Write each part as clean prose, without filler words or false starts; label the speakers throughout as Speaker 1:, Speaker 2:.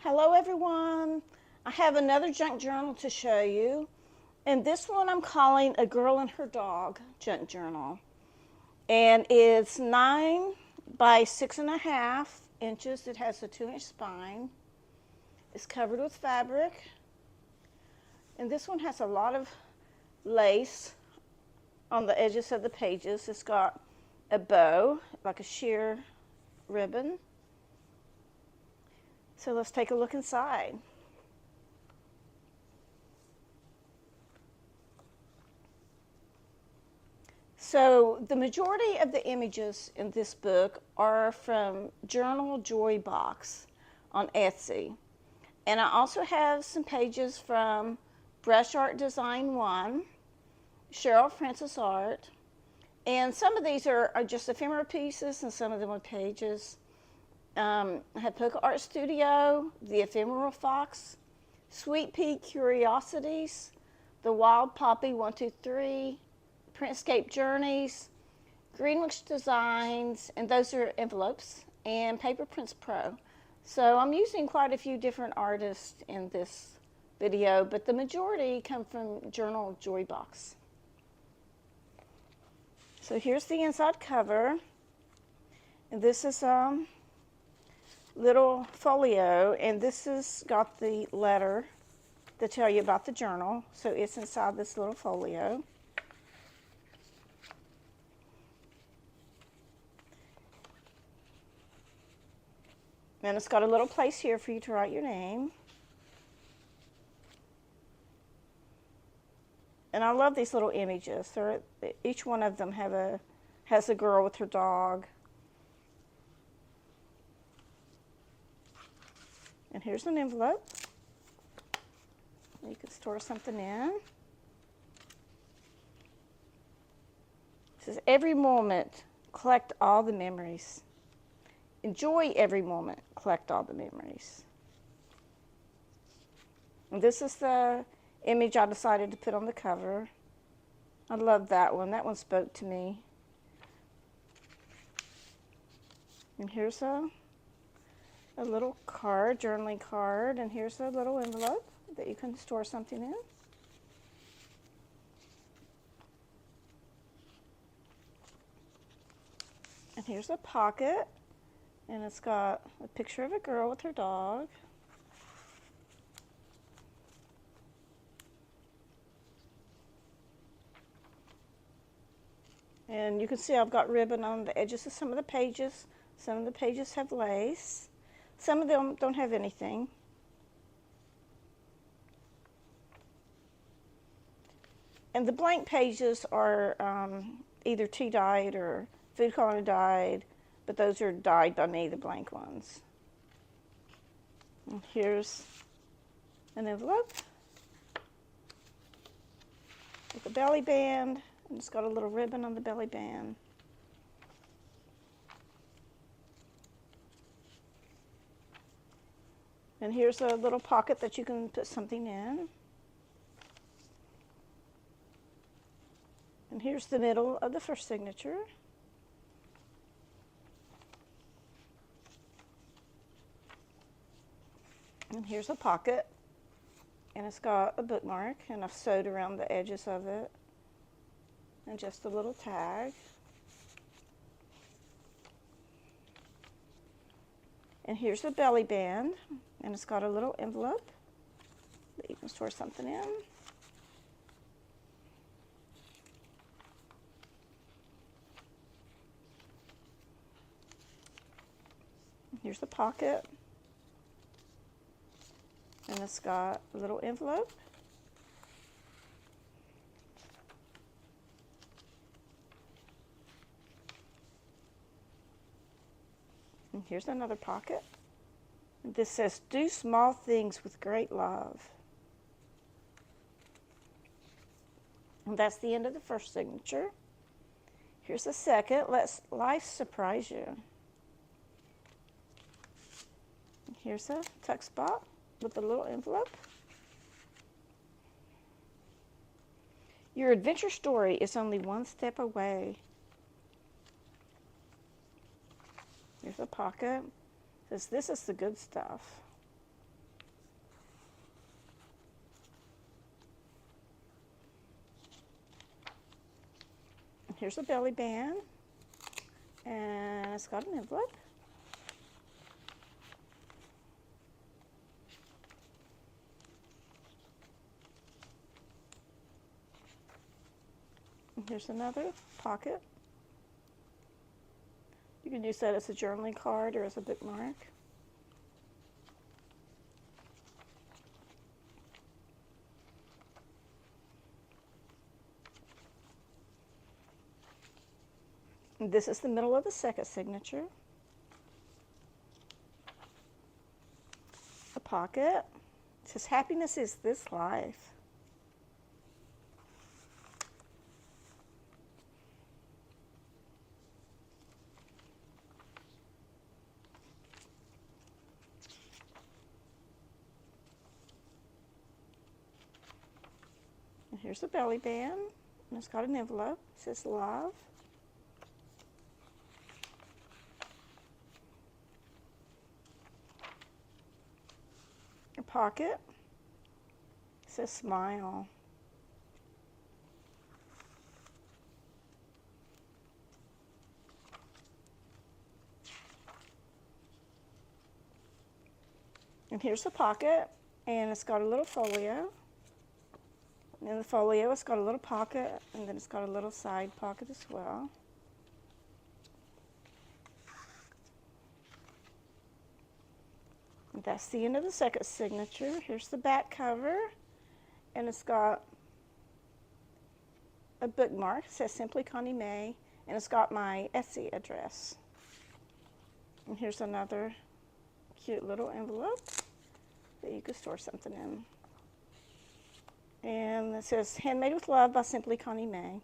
Speaker 1: Hello everyone. I have another junk journal to show you, and this one I'm calling A Girl and Her Dog junk journal, and it's 9 by 6.5 inches. It has a 2-inch spine. It's covered with fabric, and this one has a lot of lace on the edges of the pages. It's got a bow, like a sheer ribbon. So let's take a look inside. So the majority of the images in this book are from Journal Joy Box on Etsy. And I also have some pages from Brush Art Design 1, Cheryl Francis Art, and some of these are just ephemera pieces and some of them are pages. I have Polka Art Studio, TheEphemeralFox, Sweet Pea Curiosities, The Wild Poppy 123, Printscape Journeys, Greenwich Designs, and those are envelopes, and Paper Prints Pro. So I'm using quite a few different artists in this video, but the majority come from Journal Joy Box. So here's the inside cover, and this is little folio, and this has got the letter to tell you about the journal, so it's inside this little folio. And it's got a little place here for you to write your name. And I love these little images. Each one of them has a girl with her dog. And here's an envelope. You can store something in. It says, every moment, collect all the memories. Enjoy every moment, collect all the memories. And this is the image I decided to put on the cover. I love that one. That one spoke to me. And here's a little card, journaling card, and here's a little envelope that you can store something in. And here's a pocket, and it's got a picture of a girl with her dog. And you can see I've got ribbon on the edges of some of the pages. Some of the pages have lace. Some of them don't have anything. And the blank pages are either tea dyed or food coloring dyed, but those are dyed by me, the blank ones. And here's an envelope with a belly band, and it's got a little ribbon on the belly band. And here's a little pocket that you can put something in. And here's the middle of the first signature. And here's a pocket. And it's got a bookmark, and I've sewed around the edges of it. And just a little tag. And here's the belly band. And it's got a little envelope that you can store something in. Here's the pocket. And it's got a little envelope. And here's another pocket. This says, do small things with great love. And that's the end of the first signature. Here's the second. Let life surprise you. And here's a tuck spot with a little envelope. Your adventure story is only one step away. Here's a pocket. Says, this is the good stuff. And here's a belly band, and it's got an envelope. And here's another pocket. You can use that as a journaling card or as a bookmark. And this is the middle of the second signature. A pocket. It says, happiness is this life. And here's the belly band, and it's got an envelope. It says love. A pocket. It says smile. And here's the pocket, and it's got a little folio. And in the folio, it's got a little pocket, and then it's got a little side pocket as well. And that's the end of the second signature. Here's the back cover, and it's got a bookmark. It says Simply Connie Mae, and it's got my Etsy address. And here's another cute little envelope that you could store something in. And it says Handmade with Love by Simply Connie Mae.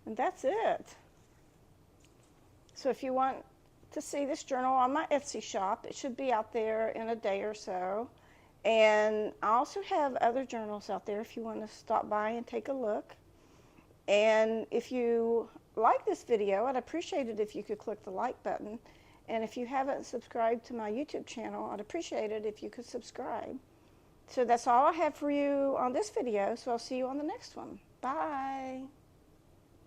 Speaker 1: And that's it. So if you want to see this journal on my Etsy shop, it should be out there in a day or so. And I also have other journals out there if you want to stop by and take a look. And if you like this video, I'd appreciate it if you could click the like button. And if you haven't subscribed to my YouTube channel, I'd appreciate it if you could subscribe. So that's all I have for you on this video, so I'll see you on the next one. Bye.